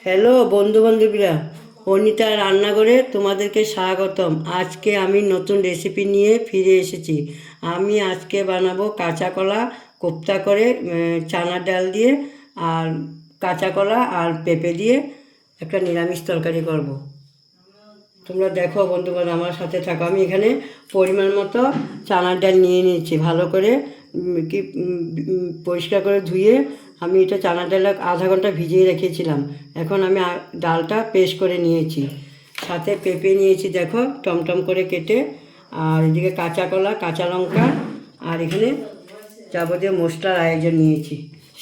Hello বন্ধু বান্ধবীরা, অনিতা রান্নাঘরে তোমাদেরকে স্বাগতম। আজকে আমি নতুন রেসিপি নিয়ে ফিরে এসেছি। আমি আজকে বানাবো কাঁচা কলা কোপ্তা করে, চানা ডাল দিয়ে আর কাঁচা কলা আর পেঁপে দিয়ে একটা নিরামিষ তরকারি করব। তোমরা দেখো বন্ধু বান্ধব, আমার সাথে থাকো। আমি এখানে পরিমাণ মতো চানার ডাল নিয়ে নিয়েছি, ভালো করে পরিষ্কার করে ধুয়ে আমি এটা চানার ডাল আধা ঘন্টা ভিজিয়ে রেখেছিলাম। এখন আমি ডালটা পেস্ট করে নিয়েছি, সাথে পেঁপে নিয়েছি দেখো টমটম করে কেটে, আর এদিকে কাঁচা কলা, কাঁচা লঙ্কা, আর এখানে যাবতীয় মশলার আয়োজন নিয়েছি।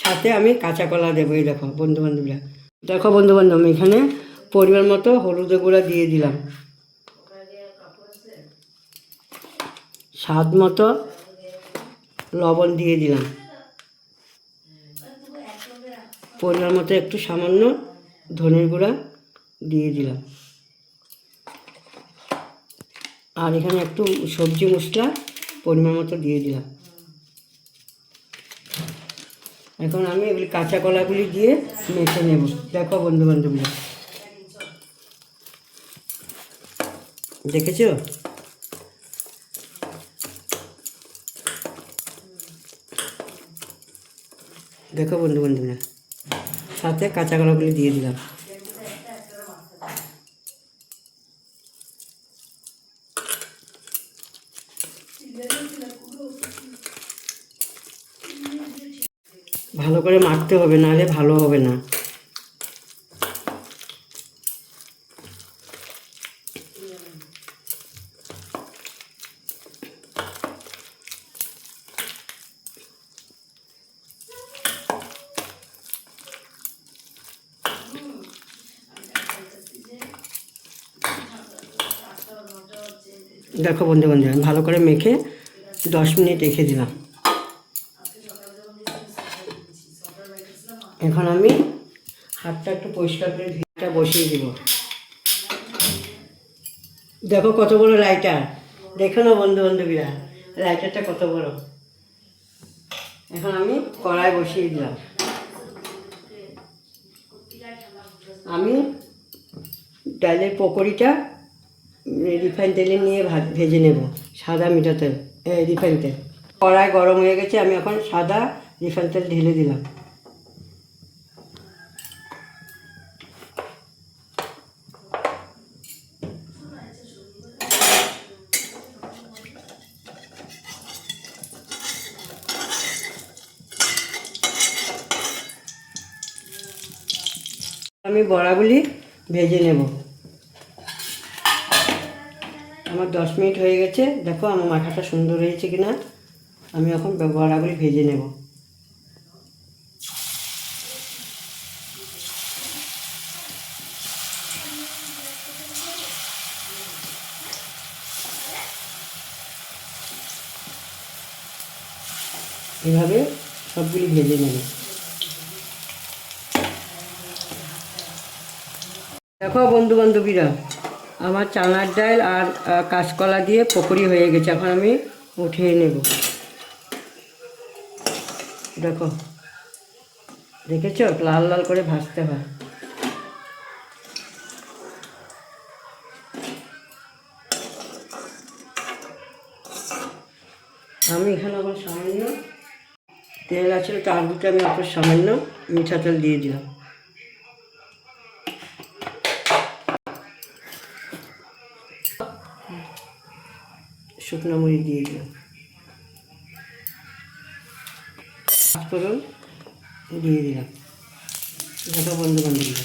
সাথে আমি কাঁচা কলা দেবো। এই দেখো বন্ধু বান্ধবীরা, দেখো বন্ধু বান্ধব, আমি এখানে পরিমাণ মতো হলুদের গুঁড়া দিয়ে দিলাম, স্বাদ মতো লবণ দিয়ে দিলাম, পরিমাণ মতো একটু সামান্য ধনের গুঁড়া দিয়ে দিলাম, আর এখানে একটু সবজি মশলা পরিমাণ মতো দিয়ে দিলাম। এখন আমি এগুলি কাঁচা কলাগুলি দিয়ে মেখে নেব। দেখো বন্ধু বান্ধবীরা, দেখেছো? দেখো বন্ধু বান্ধবীরা, সাথে কাঁচা কলাগুলি দিয়ে দিলাম। ভালো করে মাখতে হবে, নাহলে ভালো হবে না। দেখো বন্ধু বান্ধব, আমি ভালো করে মেখে 10 মিনিট রেখে দিলাম। এখন আমি হাতটা একটু পরিষ্কার করে ভিতটা বসিয়ে দিব। দেখো কত বড় লাইটার, দেখো না বন্ধু বান্ধবীরা, লাইটারটা কত বড়। এখন আমি কড়াই বসিয়ে দিলাম। আমি ডালের পকোড়িটা রিফাইন তেলে নিয়ে ভেজে নেব, সাদা মিঠা তেল, রিফাইন তেল। কড়াই গরম হয়ে গেছে, আমি এখন সাদা রিফাইন তেল ঢেলে দিলাম। আমি বড়াগুলি ভেজে নেব। আমার 10 মিনিট হয়ে গেছে, দেখো আমার মাথাটা সুন্দর হয়েছে কিনা। আমি এখন বড়াগুলি ভেজে নেব। এভাবে সবগুলি ভেজে নেব। দেখো বন্ধু বান্ধবীরা, আমার চানার ডাল আর কাঁচকলা দিয়ে পকোড়ি হয়ে গেছে। এখন আমি উঠিয়ে নেব। দেখো, দেখেছো লাল লাল করে ভাজতে হয়। আমি এখানে আবার সামান্য তেল আছে, তার ভিতরে আমি আবার সামান্য মিঠা তেল দিয়ে দিলাম। শুকনো মরিচ দিয়ে দিলাম, পাঁচফোড়ন দিয়ে দিলাম। দেখো বন্ধু বান্ধবীরা,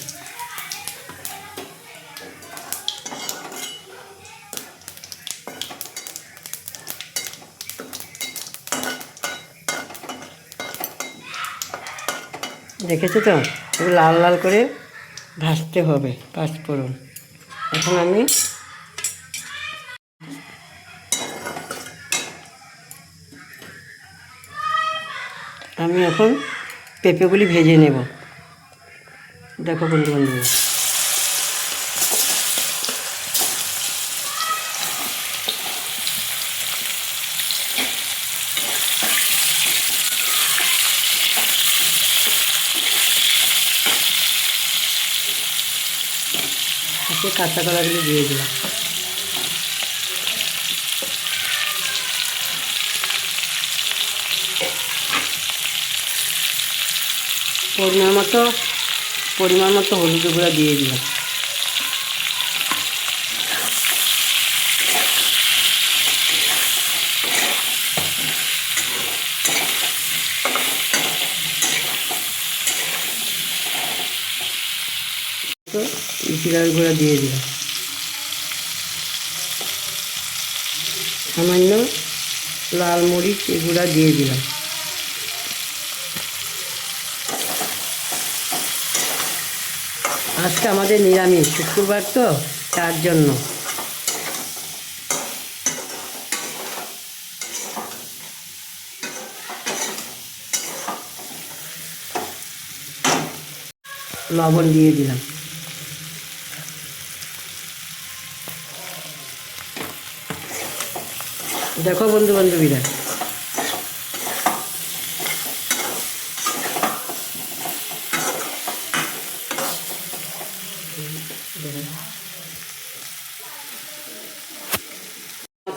দেখেছো তো, লাল লাল করে ভাজতে হবে পাঁচফোড়ন। এখন আমি এখন পেঁপেগুলি ভেজে নেব। দেখো বন্ধু বান্ধবীরা, লাস্টে কাঁচা কলাগুলো দিয়ে দিলাম। পরিমাণ মতো হলুদ গুঁড়া দিয়ে দিলাম। জিরার গুঁড়া দিয়ে দিলাম। সামান্য লাল মরিচ গুঁড়া দিয়ে দিলাম। আজকে আমাদের নিরামিষ, শুক্রবার তো, তার জন্য। লবণ দিয়ে দিলাম। দেখো বন্ধু বান্ধবীরা,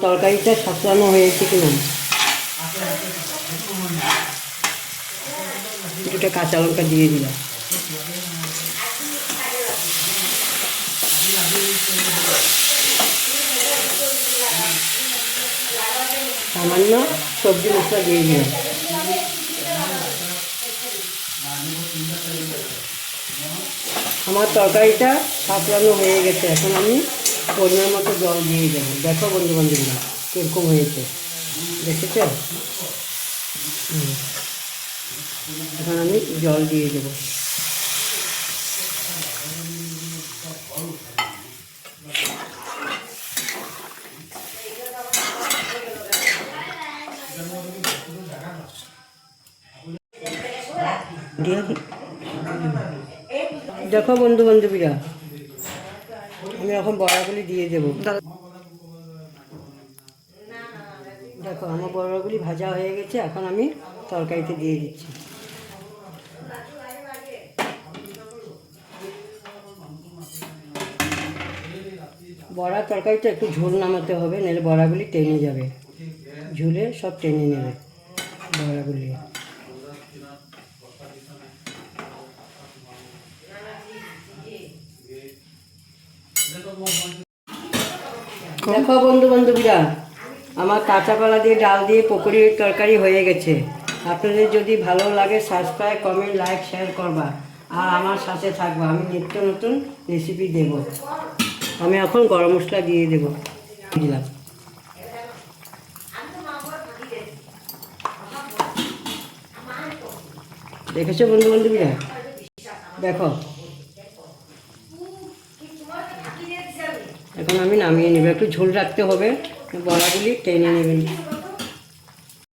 তরকারিটা সাঁতলানো হয়েছে কিনা। দুটো কাঁচা লঙ্কা দিয়ে দিলাম। সামান্য সবজি মশলা দিয়ে দিলাম। আমার তরকারিটা সাঁতলানো হয়ে গেছে। এখন আমি পরিমাণ মতো জল দিয়ে দেবো। দেখো বন্ধু বান্ধবীরা কীরকম হয়েছে, দেখেছ? এখন আমি জল দিয়ে দেবো। দেখো বন্ধু বান্ধবীরা, আমি এখন বড়াগুলি দিয়ে দেবো। দেখো আমার বড়াগুলি ভাজা হয়ে গেছে। এখন আমি তরকারিতে দিয়ে দিচ্ছি। বড়া তরকারিটা একটু ঝোল নামাতে হবে, নাহলে বড়াগুলি টেনে যাবে। ঝুলে সব টেনে নেবে বড়াগুলি। দেখো বন্ধু বান্ধবীরা, আমার কাঁচা কলা দিয়ে ডাল দিয়ে পকোড়ির তরকারি হয়ে গেছে। আপনাদের যদি ভালো লাগে সাবস্ক্রাইব, কমেন্ট, লাইক, শেয়ার করবা আর আমার সাথে থাকবা। আমি নিত্য নতুন রেসিপি দেব। আমি এখন গরম মশলা দিয়ে দেবো। দিলাম। দেখেছো বন্ধু বান্ধবীরা, দেখো এখন আমি নামিয়ে নেব। একটু ঝোল রাখতে হবে, বড়াগুলি টেনে নেবেন।